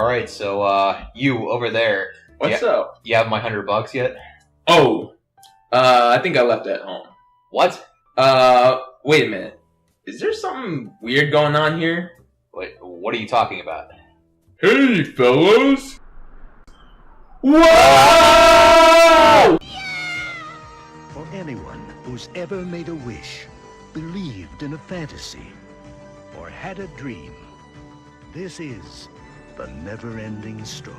Alright, so, you, over there. What's up? You have my $100 yet? Oh, I think I left it at home. What? Wait a minute. Is there something weird going on here? Wait, what are you talking about? Hey, fellas! Whoa! For anyone who's ever made a wish, believed in a fantasy, or had a dream, this is the Neverending Story.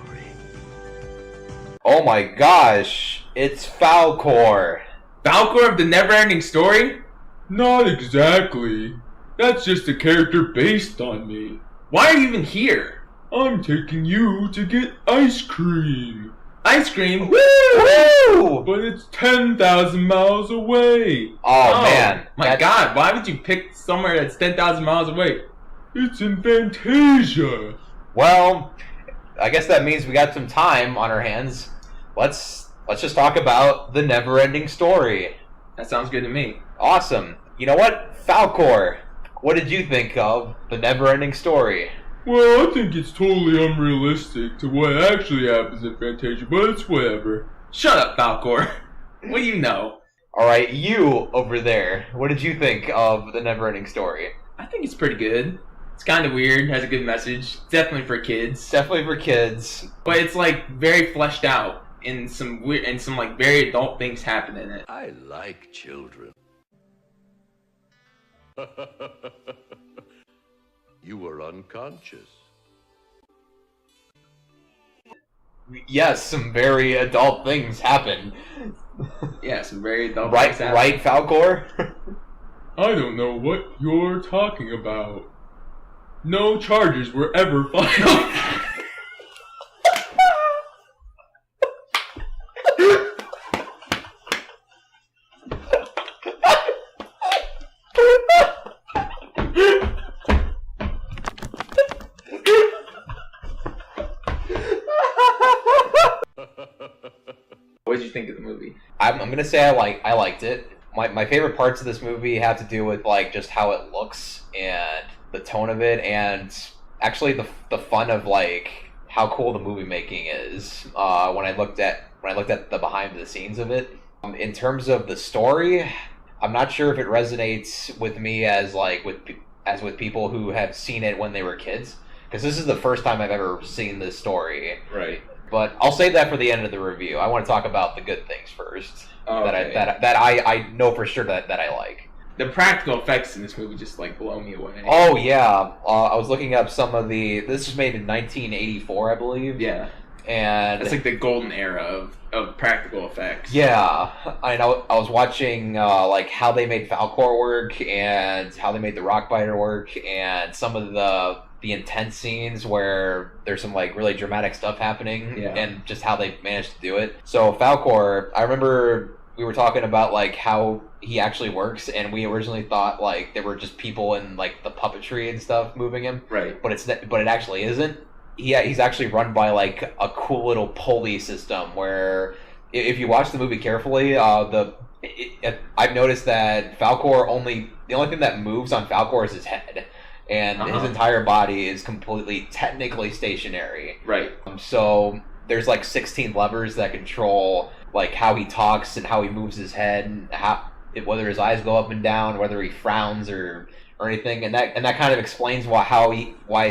Oh my gosh! It's Falcor! Falcor of the Neverending Story? Not exactly. That's just a character based on me. Why are you even here? I'm taking you to get ice cream. Ice cream? Woo! But it's 10,000 miles away. Oh man. My God, why would you pick somewhere that's 10,000 miles away? It's in Fantasia. Well, I guess that means we got some time on our hands. Let's just talk about the Neverending Story. That sounds good to me. Awesome. You know what? Falcor, what did you think of the Neverending Story? Well, I think it's totally unrealistic to what actually happens in Fantasia, but it's whatever. Shut up, Falcor. What do you know? Alright, you over there, what did you think of the Neverending Story? I think it's pretty good. It's kind of weird, has a good message. Definitely for kids. Definitely for kids. But it's like very fleshed out and some weird and some like very adult things happen in it. I like children. You were unconscious. Yes, some very adult things happen. Yeah, some very adult Right, things happen. right, Falcor? I don't know what you're talking about. No charges were ever filed. What did you think of the movie? I'm gonna say I liked it. My favorite parts of this movie have to do with like just how it looks and the tone of it, and actually the fun of like how cool the movie making is. When I looked at the behind the scenes of it, in terms of the story, I'm not sure if it resonates with me as with people who have seen it when they were kids, because this is the first time I've ever seen this story. Right. But I'll save that for the end of the review. I want to talk about the good things first. Okay. That I know for sure that I like. The practical effects in this movie just like blow me away. Oh yeah, I was looking up some of the. This was made in 1984, I believe. Yeah. And It's like the golden era of practical effects. yeah, I know. I was watching like how they made Falcor work and how they made the Rockbiter work, and some of the intense scenes where there's some like really dramatic stuff happening, Yeah. and just how they managed to do it. So Falcor, I remember we were talking about like how he actually works, and we originally thought like there were just people in like the puppetry and stuff moving him, Right. but it actually isn't. He's actually run by like a cool little pulley system where if you watch the movie carefully, I've noticed that the only thing that moves on Falcor is his head, and his entire body is completely technically stationary. Right. So there's like 16 levers that control like how he talks and how he moves his head, and whether his eyes go up and down, whether he frowns or anything, and that kind of explains why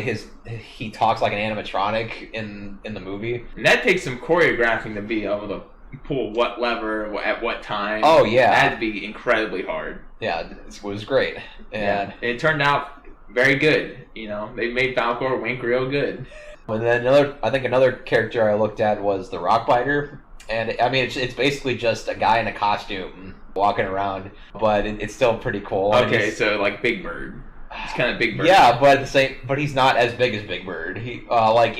he talks like an animatronic in the movie. And that takes some choreographing to be able to pull what lever at what time. Oh yeah, That had to be incredibly hard. Yeah, it was great, and it turned out very good. You know, they made Falcor wink real good. And then another character I looked at was the Rockbiter, and I mean it's basically just a guy in a costume walking around, but it's still pretty cool. Okay, so like Big Bird. It's kind of Big Bird. Yeah, but he's not as big as Big Bird. He like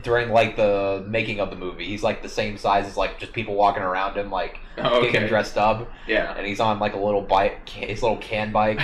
during like the making of the movie, he's like the same size as like just people walking around him, like getting dressed up. Yeah, and he's on like a little bike, his little can bike.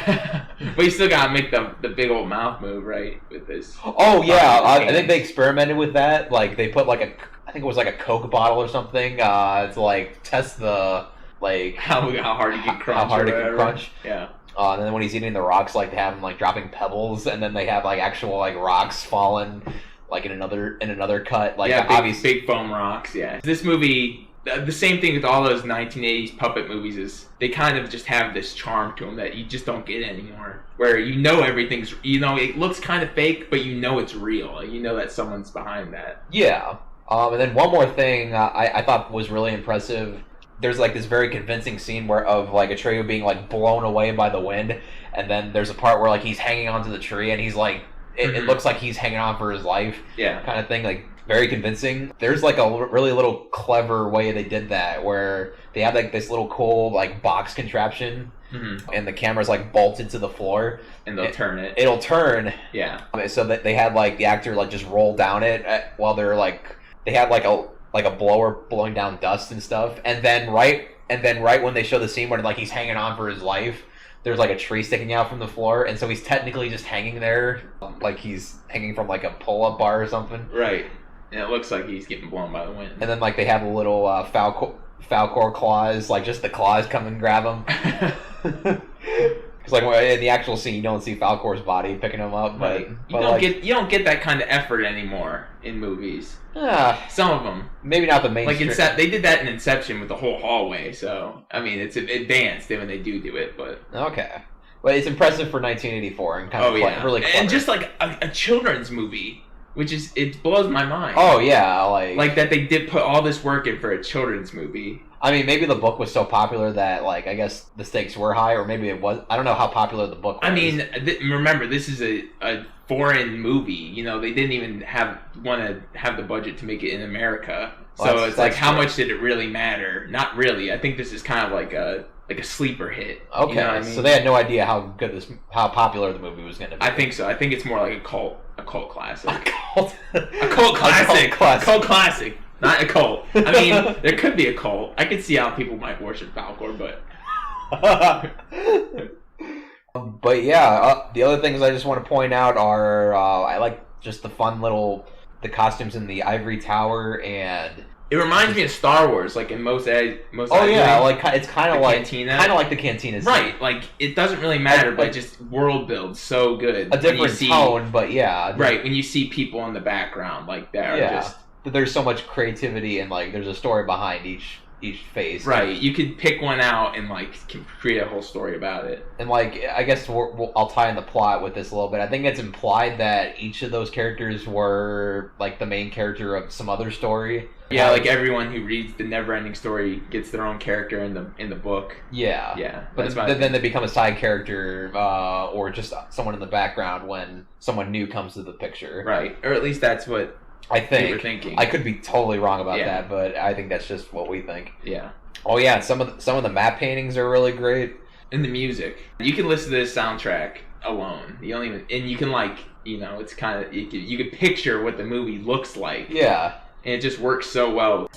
But you still gotta make the big old mouth move, right? With this. Oh yeah, I think they experimented with that. Like they put like I think it was like a Coke bottle or something to like test the like how hard you can crunch. How hard it can crunch. Yeah. And then when he's eating the rocks, like they have him like dropping pebbles, and then they have like actual like rocks falling like in another cut. Like yeah, obviously, big foam rocks. Yeah, this movie. The same thing with all those 1980s puppet movies is they kind of just have this charm to them that you just don't get anymore. Where everything's, it looks kind of fake, but it's real. You know that someone's behind that. Yeah. And then one more thing I thought was really impressive. There's like this very convincing scene of like Atreyu being like blown away by the wind, and then there's a part where like he's hanging onto the tree and he's like, it looks like he's hanging on for his life. Yeah. Kind of thing, like. Very convincing. There's like a really little clever way they did that, where they have like this little cool like box contraption, and the camera's like bolted to the floor, and they'll turn it. It'll turn. Yeah. So that they had like the actor like just roll down it while they're like they had like a blower blowing down dust and stuff, and then right when they show the scene where like he's hanging on for his life. There's like a tree sticking out from the floor, and so he's technically just hanging there, like he's hanging from like a pull-up bar or something. Right. And it looks like he's getting blown by the wind. And then, like, they have a little Falcor claws, like, just the claws come and grab him. Because, like, in the actual scene, you don't see Falcor's body picking him up. But, right. You don't get that kind of effort anymore in movies. Some of them. Maybe not the main. Like, they did that in Inception with the whole hallway, so, I mean, it's advanced when they do it, but... Okay. But it's impressive for 1984 and kind of really clever. And just, like, a children's movie... Which is, it blows my mind. Oh, yeah, like that they did put all this work in for a children's movie. I mean, maybe the book was so popular that, like, I guess the stakes were high, or maybe it was. I don't know how popular the book was. I mean, remember, this is a foreign movie. They didn't even want to have the budget to make it in America. Well, so it's like, how much did it really matter? Not really. I think this is kind of like a sleeper hit. Okay, you know what I mean? So they had no idea how popular the movie was going to be. I think so. I think it's more like a cult classic. A cult classic. Not a cult. I mean, there could be a cult. I could see how people might worship Falcor, but... But yeah, the other things I just want to point out are I like just the fun the costumes in the ivory tower, and it reminds me of Star Wars, like in most. Oh yeah, like it's kind of like the cantina, right? Like it doesn't really matter, but just world build so good. A different tone, but yeah, right. When you see people in the background, like that, just there's so much creativity and like there's a story behind each face. Right, you could pick one out and like create a whole story about it. And like I guess I'll tie in the plot with this a little bit. I think it's implied that each of those characters were like the main character of some other story. Yeah, like everyone who reads the Neverending Story gets their own character in the book. Yeah, yeah. But then they become a side character or just someone in the background when someone new comes to the picture. Right, or at least that's what I think. we were thinking. I could be totally wrong about that, but I think that's just what we think. Yeah. Oh yeah, some of the map paintings are really great. And the music, you can listen to this soundtrack alone. You don't even, and you can like, it's kind of you could picture what the movie looks like. Yeah. And it just works so well.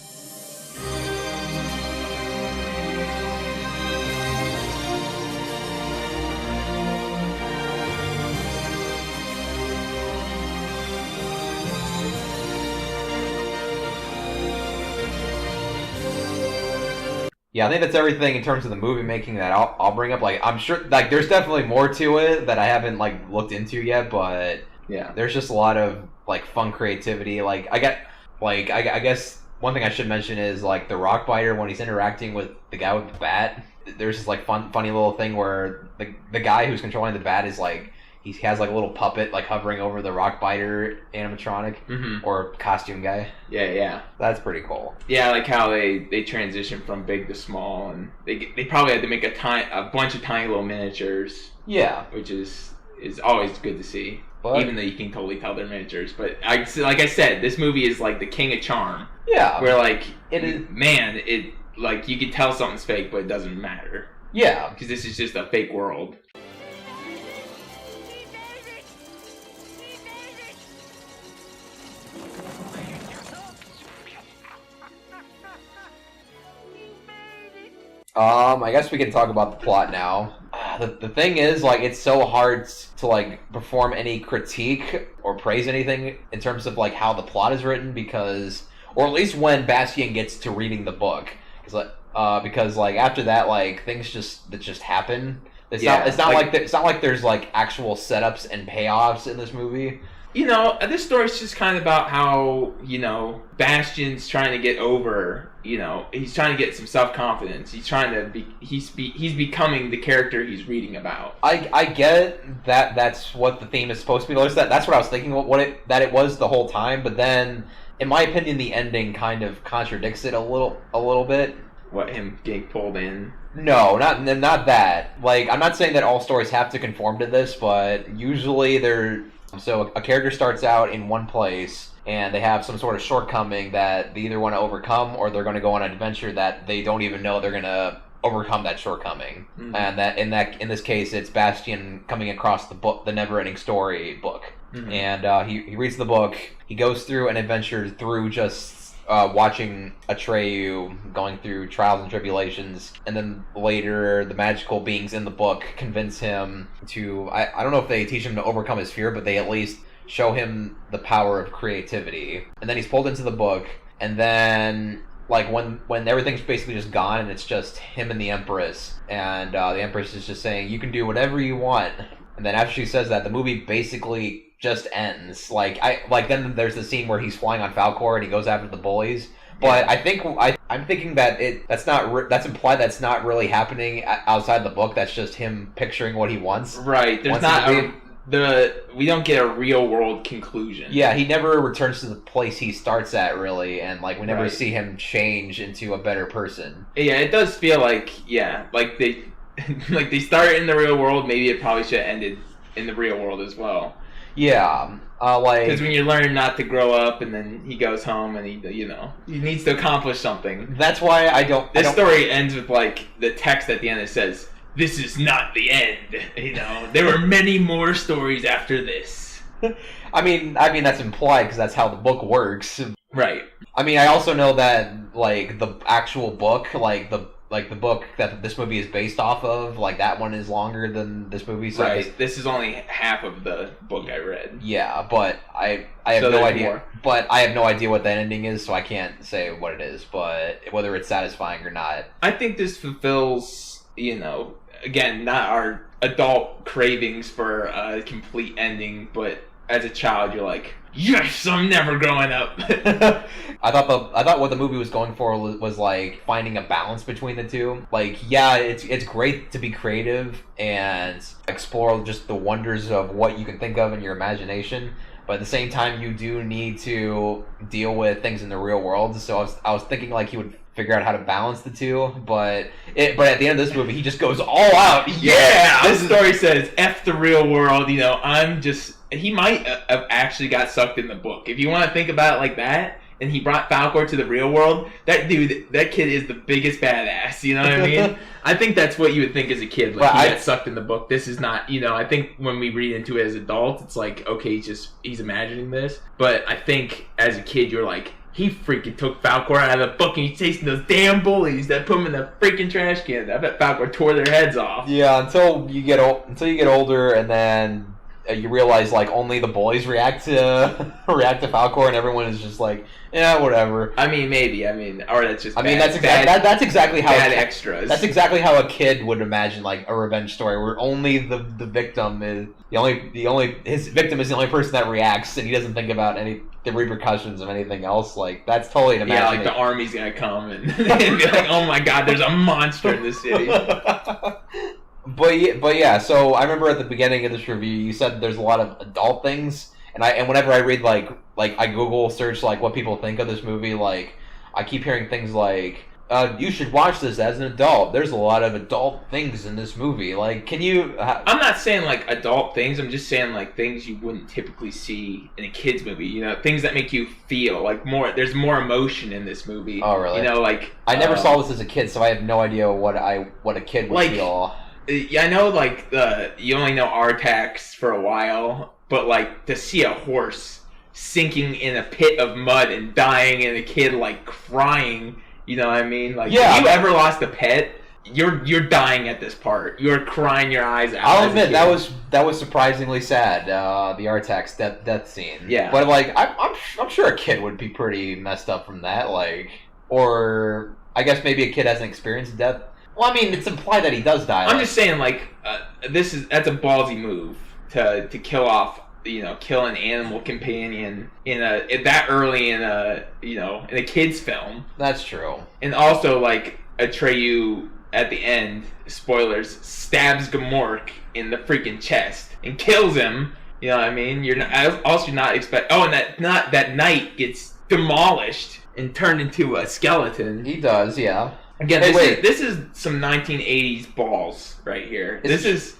Yeah, I think that's everything in terms of the movie making that I'll bring up. Like, I'm sure, like, there's definitely more to it that I haven't like looked into yet, but yeah, there's just a lot of like fun creativity. Like, I guess one thing I should mention is like the rock biter when he's interacting with the guy with the bat. There's this like funny little thing where the guy who's controlling the bat is like he has like a little puppet like hovering over the rock biter animatronic or costume guy. Yeah. That's pretty cool. Yeah, like how they transition from big to small, and they probably had to make a bunch of tiny little miniatures. Yeah, which is always good to see. But, even though you can totally tell they're miniatures, but like I said, this movie is like the king of charm. Yeah, where like it is. Man, it like you can tell something's fake, but it doesn't matter. Yeah, because this is just a fake world. I guess we can talk about the plot now. The thing is, like, it's so hard to, like, perform any critique or praise anything in terms of, like, how the plot is written because... Or at least when Bastian gets to reading the book. Because, like, after that, like, things just happen. It's not like there's, like, actual setups and payoffs in this movie. This story's just kind of about how, Bastion's trying to get over, he's trying to get some self-confidence. He's trying to be, he's becoming the character he's reading about. I get that that's what the theme is supposed to be. That's what I was thinking that it was the whole time, but then, in my opinion, the ending kind of contradicts it a little bit. What, him getting pulled in? No, not that. Like, I'm not saying that all stories have to conform to this, but usually so a character starts out in one place, and they have some sort of shortcoming that they either want to overcome, or they're going to go on an adventure that they don't even know they're going to overcome that shortcoming. Mm-hmm. And in this case, it's Bastian coming across the book, the Neverending Story book, mm-hmm. and he reads the book. He goes through an adventure through just watching Atreyu going through trials and tribulations, and then later the magical beings in the book convince him to, I don't know if they teach him to overcome his fear, but they at least show him the power of creativity. And then he's pulled into the book, and then like when everything's basically just gone and it's just him and the Empress, and the Empress is just saying, you can do whatever you want. And then after she says that, the movie basically just ends. Then there's the scene where he's flying on Falkor and he goes after the bullies. But I think I'm thinking that that's implied. That's not really happening outside the book. That's just him picturing what he wants. Right. There's we don't get a real world conclusion. Yeah, he never returns to the place he starts at, really, and we never see him change into a better person. Yeah, it does feel like they they start in the real world. Maybe it probably should have ended in the real world as well. Yeah, because when you learn not to grow up, and then he goes home and he needs to accomplish something. That's why I don't. This story ends with the text at the end that says, "This is not the end." There were many more stories after this. I mean that's implied because that's how the book works. Right. I mean, I also know that the actual book, the book that this movie is based off of, that one is longer than this movie. So right. This is only half of the book I read. Yeah, but I have no idea. More. But I have no idea what that ending is, so I can't say what it is. But whether it's satisfying or not, I think this fulfills, again, not our adult cravings for a complete ending, but as a child, you're like, yes, I'm never growing up. I thought what the movie was going for was finding a balance between the two. Yeah, it's great to be creative and explore just the wonders of what you can think of in your imagination, but at the same time, you do need to deal with things in the real world. So I was thinking he would figure out how to balance the two, but at the end of this movie, he just goes all out. Yeah, this story says, F the real world. He might have actually got sucked in the book. If you want to think about it like that, and he brought Falkor to the real world, that kid is the biggest badass, you know what I mean? I think that's what you would think as a kid. He got sucked in the book. This is not, I think when we read into it as adults, it's okay, he's imagining this. But I think as a kid, you're he freaking took Falkor out of the book and he's chasing those damn bullies that put him in the freaking trash can. I bet Falkor tore their heads off. Yeah, until you get older, and then you realize only the boys react to Falkor, and everyone is just yeah, whatever. I mean, maybe. Or that's just. That's exactly how bad extras. That's exactly how a kid would imagine a revenge story, where only the victim is his victim is the only person that reacts, and he doesn't think about the repercussions of anything else. That's totally an imagination. Yeah, the army's gonna come and be oh my god, there's a monster in this city. But yeah, so I remember at the beginning of this review, you said there's a lot of adult things, and whenever I read I Google search what people think of this movie, I keep hearing things you should watch this as an adult. There's a lot of adult things in this movie. Can you? I'm not saying adult things. I'm just saying things you wouldn't typically see in a kids movie. Things that make you feel more. There's more emotion in this movie. Oh really? I never saw this as a kid, so I have no idea what a kid would feel. Yeah, I know, you only know Artax for a while, but, to see a horse sinking in a pit of mud and dying and a kid, crying, you know what I mean? Yeah, if you ever lost a pet, you're dying at this part. You're crying your eyes out. I'll admit, that was surprisingly sad, the Artax death scene. Yeah. But, I'm sure a kid would be pretty messed up from that, or I guess maybe a kid hasn't experienced death. Well, I mean, it's implied that he does die. I'm just saying, that's a ballsy move to kill off kill an animal companion that early in a kid's film. That's true. And also, like, Atreyu at the end, spoilers, stabs Gamork in the freaking chest and kills him. You know what I mean? You're not expect. Oh, and that knight gets demolished and turned into a skeleton. He does, yeah. Again, this is some 1980s balls right here. This is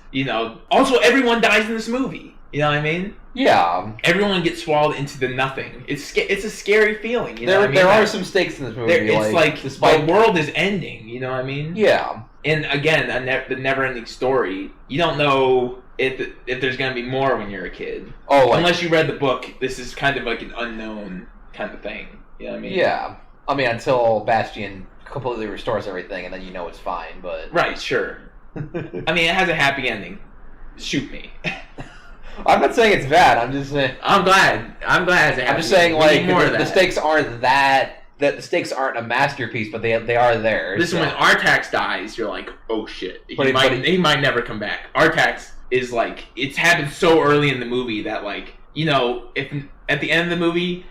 also everyone dies in this movie. You know what I mean? Yeah. Everyone gets swallowed into the nothing. It's a scary feeling. You know what I mean? There are some stakes in this movie. It's like the world is ending. You know what I mean? Yeah. And again, the Neverending Story. You don't know if there's gonna be more when you're a kid. Oh, unless you read the book. This is kind of like an unknown kind of thing. You know what I mean? Yeah. I mean, until Bastian completely restores everything, and then it's fine. But right, sure. I mean, it has a happy ending. Shoot me. I'm not saying it's bad. I'm just saying. I'm glad. It's a happy ending. I'm just saying, like, the stakes aren't that. The stakes aren't a masterpiece, but they are there. This is when Artax dies. You're like, oh shit. He might never come back. Artax is like, it's happened so early in the movie that, like, if at the end of the movie,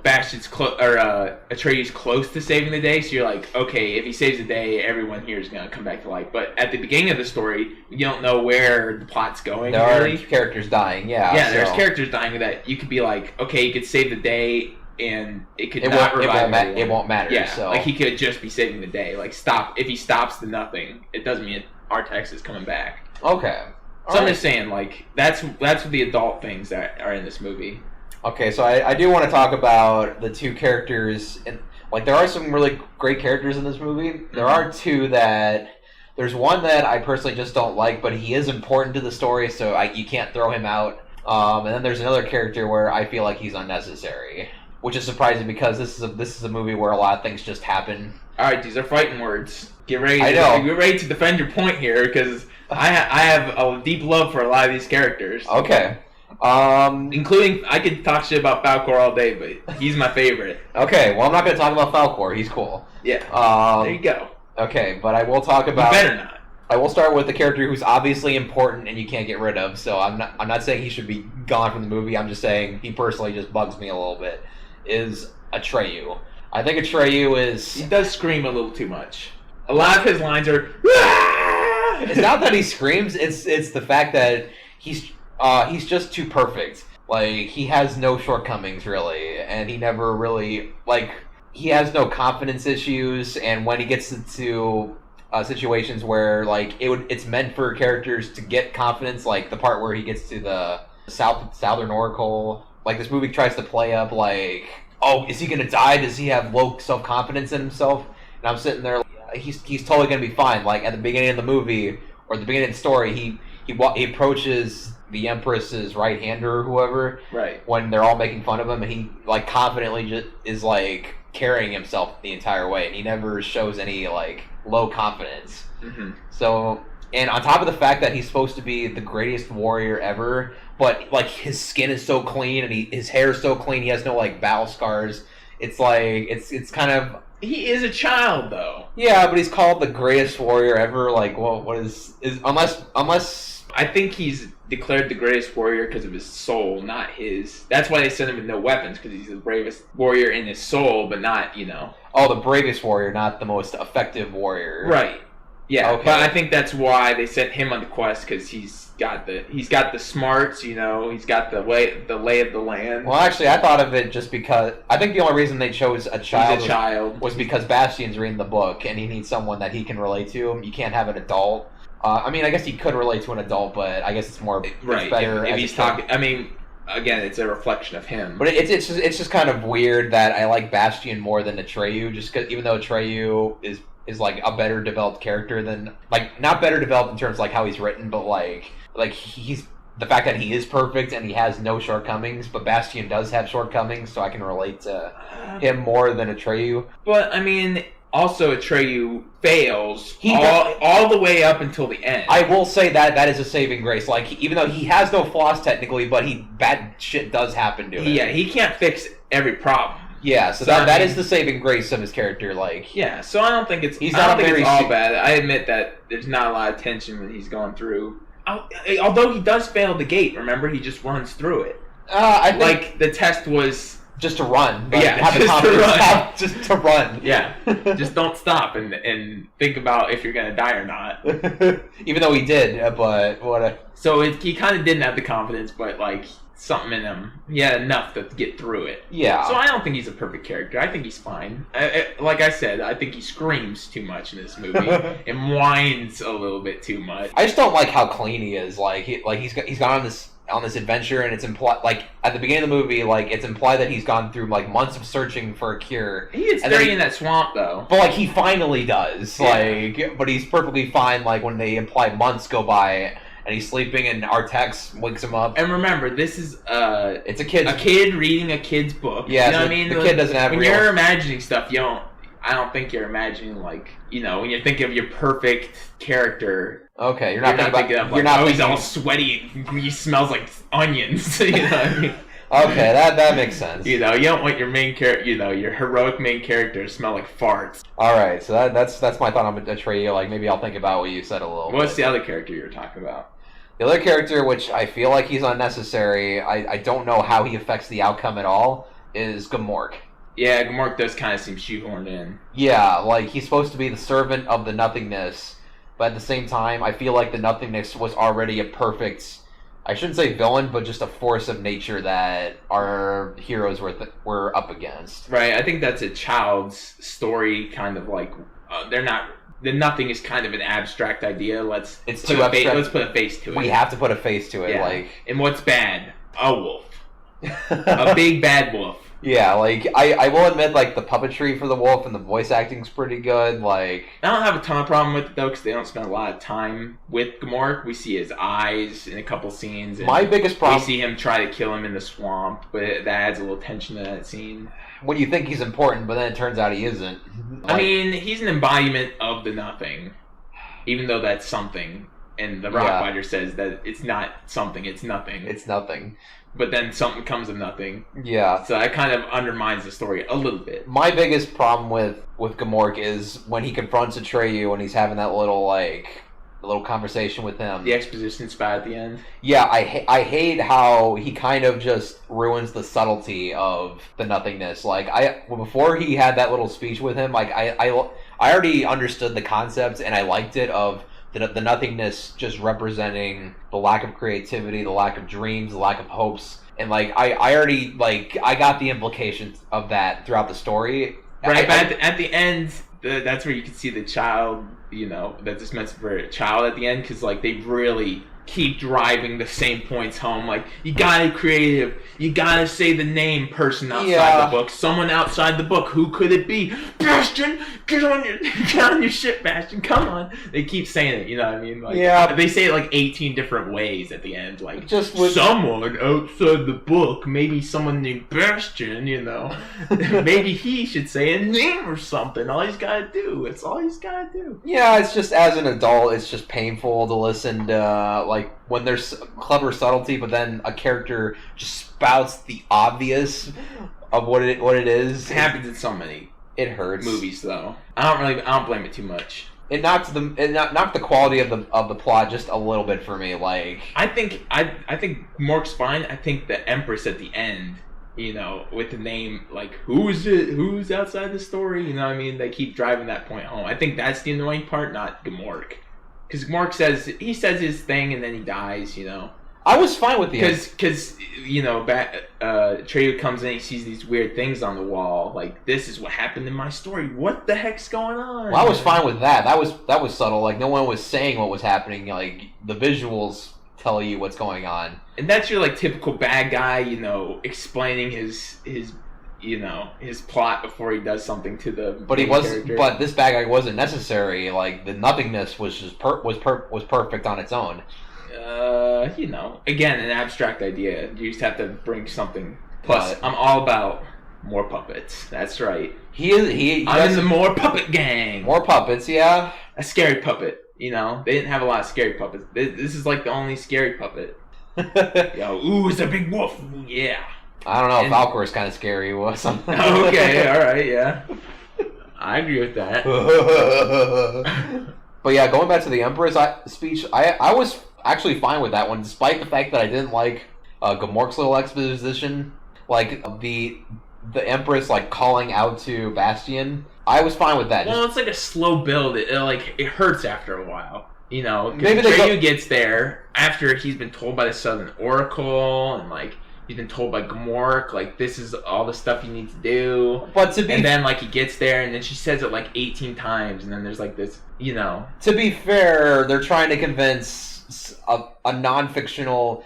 Bastian's Atreyu's close to saving the day, so you're like, okay, if he saves the day, everyone here is gonna come back to life. But at the beginning of the story, you don't know where the plot's going. There are characters dying, yeah. Yeah, there's characters dying that you could be like, okay, he could save the day, and it could not revive everyone. It won't matter. Yeah, so. like he could just be saving the day. Like if he stops the nothing, it doesn't mean Artax is coming back. Okay. So I'm just saying, like, that's the adult things that are in this movie. Okay, so I do want to talk about the two characters. And like, there are some really great characters in this movie. There are two that... There's one that I personally just don't like, but he is important to the story, so you can't throw him out. And then there's another character where I feel like he's unnecessary, which is surprising because this is a movie where a lot of things just happen. All right, these are fighting words. Get ready. Get ready to defend your point here, because I have a deep love for a lot of these characters. Okay. Including, I could talk shit about Falcor all day, but he's my favorite. Okay, well, I'm not going to talk about Falcor. He's cool. Yeah. There you go. Okay, but I will talk about... You better not. I will start with the character who's obviously important and you can't get rid of. So I'm not saying he should be gone from the movie. I'm just saying he personally just bugs me a little bit. Is Atreyu. I think Atreyu is... He does scream a little too much. A lot of his lines are... It's not that he screams. It's the fact that he's just too perfect. Like, he has no shortcomings, really. And he never really... Like, he has no confidence issues. And when he gets into... situations where, like, it's meant for characters to get confidence, like the part where he gets to the Southern Oracle. Like, this movie tries to play up, like, oh, is he gonna die? Does he have low self-confidence in himself? And I'm sitting there, like, he's totally gonna be fine. Like, at the beginning of the movie, or the beginning of the story, he approaches the Empress's right-hander or whoever, right, when they're all making fun of him, and he, like, confidently just is, like, carrying himself the entire way, and he never shows any, like, low confidence. Mm-hmm. So, and on top of the fact that he's supposed to be the greatest warrior ever, but, like, his skin is so clean and his hair is so clean, he has no, like, battle scars. It's like, it's kind of... He is a child, though. Yeah, but he's called the greatest warrior ever. Like, well, what is unless I think he's declared the greatest warrior because of his soul, not his... That's why they sent him with no weapons, because he's the bravest warrior in his soul, but not, Oh, the bravest warrior, not the most effective warrior. Right. Yeah, okay. But I think that's why they sent him on the quest, because he's got the smarts, he's got the lay of the land. Well, actually, I thought of it just because... I think the only reason they chose a child was because Bastian's reading the book, and he needs someone that he can relate to. You can't have an adult. I mean, I guess he could relate to an adult, but I guess it's more... Right, better if he's talking... I mean, again, it's a reflection of him. But it's just kind of weird that I like Bastian more than Atreyu, just because even though Atreyu is like a better developed character than... Like, not better developed in terms of like how he's written, but like he's... The fact that he is perfect and he has no shortcomings, but Bastian does have shortcomings, so I can relate to him more than Atreyu. But, I mean... Also, Atreyu fails all the way up until the end. I will say that is a saving grace. Like, even though he has no flaws technically, but bad shit does happen to him. Yeah, he can't fix every problem. Yeah, so that is the saving grace of his character. Like, yeah, so I don't think it's all bad. I admit that there's not a lot of tension when he's going through although he does fail the gate, remember, he just runs through it. I think Like, the test was... just to run. But Yeah, have the just to confidence run. just to run. Yeah, just don't stop and think about if you're going to die or not. Even though he did, but what? So he kind of didn't have the confidence, but, like, something in him. He had enough to get through it. Yeah. So I don't think he's a perfect character. I think he's fine. Like I said, I think he screams too much in this movie and whines a little bit too much. I just don't like how clean he is. Like he's gone on this adventure, and it's implied, like, at the beginning of the movie, like, it's implied that he's gone through, like, months of searching for a cure. He gets dirty in that swamp, though. But, like, he finally does. Yeah. Like, but he's perfectly fine, like, when they imply months go by, and he's sleeping, and Artax wakes him up. And remember, this is It's a kid reading a kid's book. Yeah, You know so what I mean? the kid doesn't have when real... you're imagining stuff, I don't think you're imagining, like, you know, when you think of your perfect character... Okay, you're not thinking of, you're like, not he's thinking... all sweaty and he smells like onions. You know what I mean? Okay, that makes sense. You know, you don't want your main character, you know, your heroic main character to smell like farts. Alright, so that's my thought on Atreyu. Like, maybe I'll think about what you said a little What's bit. the other character you were talking about? The other character, which I feel like he's unnecessary, I don't know how he affects the outcome at all, is Gamork. Yeah, Gamork does kind of seem shoehorned in. Yeah, like, he's supposed to be the servant of the nothingness, but at the same time, I feel like the nothingness was already a perfect, I shouldn't say villain, but just a force of nature that our heroes were up against. Right, I think that's a child's story, kind of like, the nothing is kind of an abstract idea. Let's put a face to it. We have to put a face to it, Yeah. like... And what's bad? A wolf. A big bad wolf. Yeah, like, I will admit, like, the puppetry for the wolf and the voice acting's pretty good, like... I don't have a ton of problem with it, though, because they don't spend a lot of time with Gamork. We see his eyes in a couple scenes. And my biggest problem... we see him try to kill him in the swamp, but that adds a little tension to that scene. When you think he's important, but then it turns out he isn't. Like, I mean, he's an embodiment of the nothing, even though that's something. And the Rockbiter says that it's not something, it's nothing. It's nothing. But then something comes of nothing. Yeah. So that kind of undermines the story a little bit. My biggest problem with Gamork is when he confronts Atreyu and he's having that little, like, little conversation with him. The exposition spot at the end. Yeah, I hate how he kind of just ruins the subtlety of the nothingness. Like, before he had that little speech with him, like, I already understood the concept and I liked it of the nothingness just representing the lack of creativity, the lack of dreams, the lack of hopes. And, like, I already, like, I got the implications of that throughout the story. Right, but at the end, that's where you can see the child, you know, that's just meant for a child at the end, because, like, they really keep driving the same points home. Like, you gotta be creative. You gotta say the name person outside the book. Someone outside the book. Who could it be? Bastion! Get on your shit, Bastion. Come on. They keep saying it, you know what I mean? Like, they say it like 18 different ways at the end. Like, just with someone outside the book. Maybe someone named Bastion, you know. Maybe he should say a name or something. All he's gotta do. It's all he's gotta do. Yeah, it's just, as an adult, it's just painful to listen to, like, when there's clever subtlety, but then a character just spouts the obvious of what it is. It happens in so many hurts. Movies, though. I don't blame it too much. It knocked the quality of the plot just a little bit for me. Like, I think Mork's fine. I think the Empress at the end, you know, with the name, like, who is it? Who's outside the story? You know what I mean? They keep driving that point home. I think that's the annoying part, not Gamork. Because Gamork says his thing and then he dies, you know. I was fine with the because you know, Atreyu comes in, he sees these weird things on the wall, like, this is what happened in my story. What the heck's going on? Well, I was fine with that. That was subtle. Like, no one was saying what was happening. Like, the visuals tell you what's going on. And that's your, like, typical bad guy, you know, explaining his you know, his plot before he does something to the character. But this bad guy wasn't necessary. Like, the nothingness was just was perfect on its own. You know, again, an abstract idea. You just have to bring something. Plus, I'm all about more puppets. That's right. I'm in the more puppet gang. More puppets, yeah. A scary puppet. You know, they didn't have a lot of scary puppets. This is like the only scary puppet. Yo, ooh, it's a big wolf. Yeah. I don't know. Falcor's kind of scary. Or something. Okay, all right, yeah. I agree with that. But yeah, going back to the Emperor's speech, I actually fine with that one, despite the fact that I didn't like Gamork's little exposition, like the Empress like calling out to Bastion. I was fine with that. Well, it's like a slow build. It hurts after a while. You know, Maybe Atreyu gets there after he's been told by the Southern Oracle, and like he's been told by Gamork, like this is all the stuff you need to do. But and then like he gets there, and then she says it like 18 times, and then there's like this, you know. To be fair, they're trying to convince a non-fictional,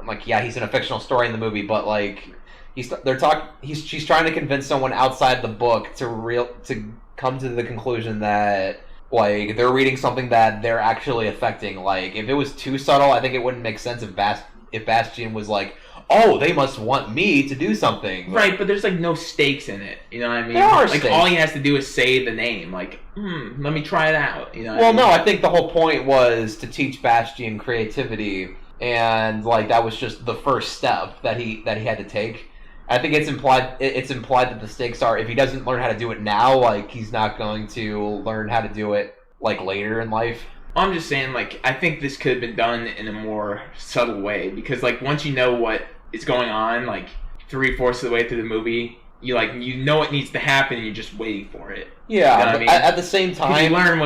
like yeah, he's in a fictional story in the movie, but like she's trying to convince someone outside the book to come to the conclusion that like they're reading something that they're actually affecting. Like if it was too subtle, I think it wouldn't make sense if Bastion was like, oh, they must want me to do something. Right, but there's like no stakes in it. You know what I mean? There are like stakes. All he has to do is say the name. Like, let me try it out. You know? Well, no, I think the whole point was to teach Bastion creativity, and like that was just the first step that he had to take. I think it's implied that the stakes are if he doesn't learn how to do it now, like he's not going to learn how to do it like later in life. I'm just saying, like, I think this could have been done in a more subtle way, because like once you know what is going on, like 3/4 of the way through the movie, you know it needs to happen, and you're just waiting for it. Yeah, you know but what I mean? at the same time, you learn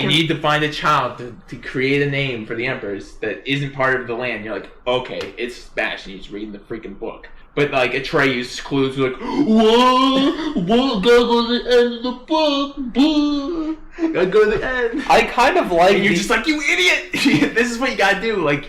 you need to find a child to create a name for the Empress that isn't part of the land. You're like, okay, it's Bastion. He's reading the freaking book. But like Atreyu's clues are like, whoa, gotta go to the end of the book, gotta go to the end. I kind of like. And you're just like, you idiot! This is what you gotta do. Like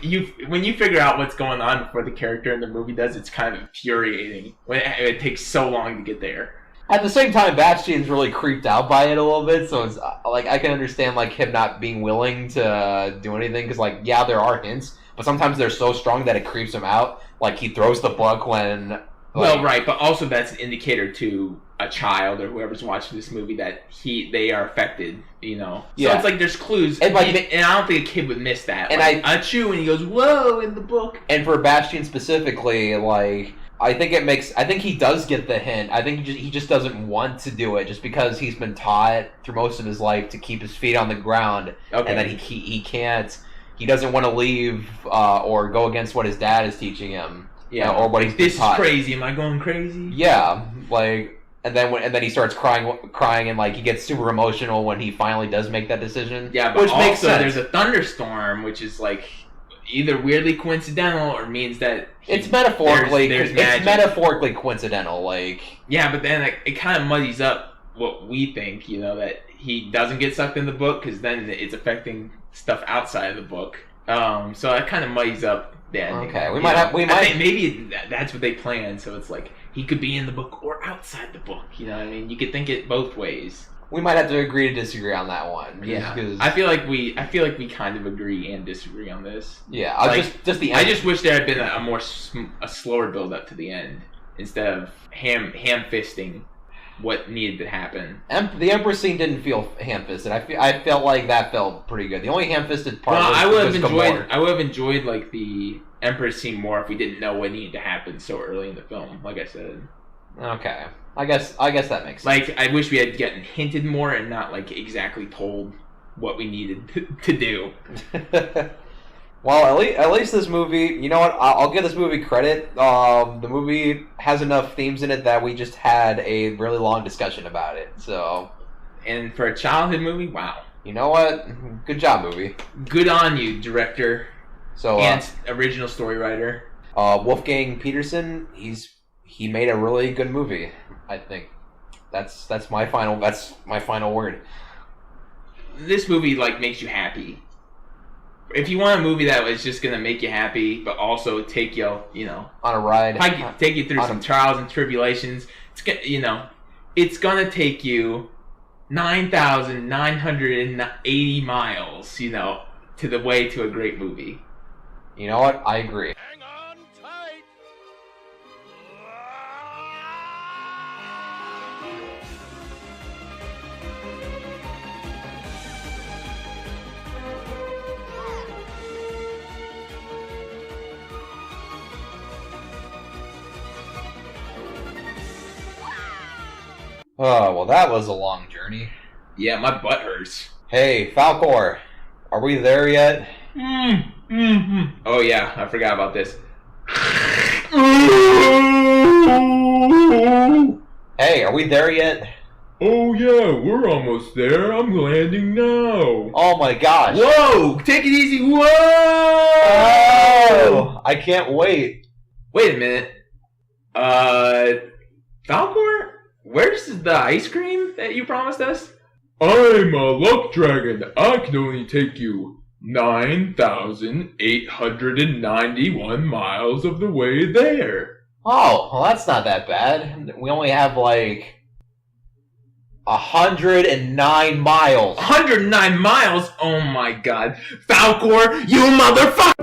when you figure out what's going on before the character in the movie does, it's kind of infuriating when it takes so long to get there. At the same time, Bastion's really creeped out by it a little bit, so it's like I can understand like him not being willing to do anything because like yeah, there are hints, but sometimes they're so strong that it creeps him out. Like he throws the book when. Like, well, right, but also that's an indicator to a child or whoever's watching this movie that they are affected. You know, so yeah. It's like there's clues, and I don't think a kid would miss that. And like, I chew and he goes, "Whoa!" in the book. And for Bastion specifically, like. I think he does get the hint. I think he just doesn't want to do it just because he's been taught through most of his life to keep his feet on the ground, and that he can't. He doesn't want to leave or go against what his dad is teaching him. Yeah, or what he's been taught. This is crazy. Am I going crazy? Yeah, like and then he starts crying, and like he gets super emotional when he finally does make that decision. Yeah, but which also makes sense. There's a thunderstorm, which is like either weirdly coincidental or means that it's metaphorically there's it's metaphorically coincidental. Like yeah, but then it kind of muddies up what we think. You know, that he doesn't get sucked in the book because then it's affecting stuff outside of the book. So that kind of muddies up the ending. Okay, I think maybe that's what they planned. So it's like he could be in the book or outside the book. You know what I mean? You could think it both ways. We might have to agree to disagree on that one. Yeah, cause... I feel like we kind of agree and disagree on this. Yeah, like, just the end. I just wish there had been a slower build up to the end instead of ham fisting what needed to happen. The Emperor scene didn't feel ham fisted. I felt like that felt pretty good. The only ham fisted part was I would have Gamork. enjoyed like the Emperor scene more if we didn't know what needed to happen so early in the film. Like I said. Okay. I guess that makes sense. Like, I wish we had gotten hinted more and not, like, exactly told what we needed to do. Well, at least this movie, you know what, I'll give this movie credit. The movie has enough themes in it that we just had a really long discussion about it, so... And for a childhood movie, wow. You know what? Good job, movie. Good on you, director. So, and original story writer. Wolfgang Peterson, he made a really good movie. I think that's my final word. This movie like makes you happy. If you want a movie that was just gonna make you happy, but also take you know, on a ride, take you through some trials and tribulations. It's gonna take you 9,980 miles, you know, to the way to a great movie. You know what? I agree. Oh, well, that was a long journey. Yeah, my butt hurts. Hey, Falcor, are we there yet? Oh yeah, I forgot about this. Hey, are we there yet? Oh yeah, we're almost there. I'm landing now. Oh my gosh. Whoa! Take it easy. Whoa! Oh, I can't wait. Wait a minute. Falcor? Where's the ice cream that you promised us? I'm a luck dragon. I can only take you 9,891 miles of the way there. Oh, well, that's not that bad. We only have like 109 miles. 109 miles? Oh my god. Falcor, you motherfucker!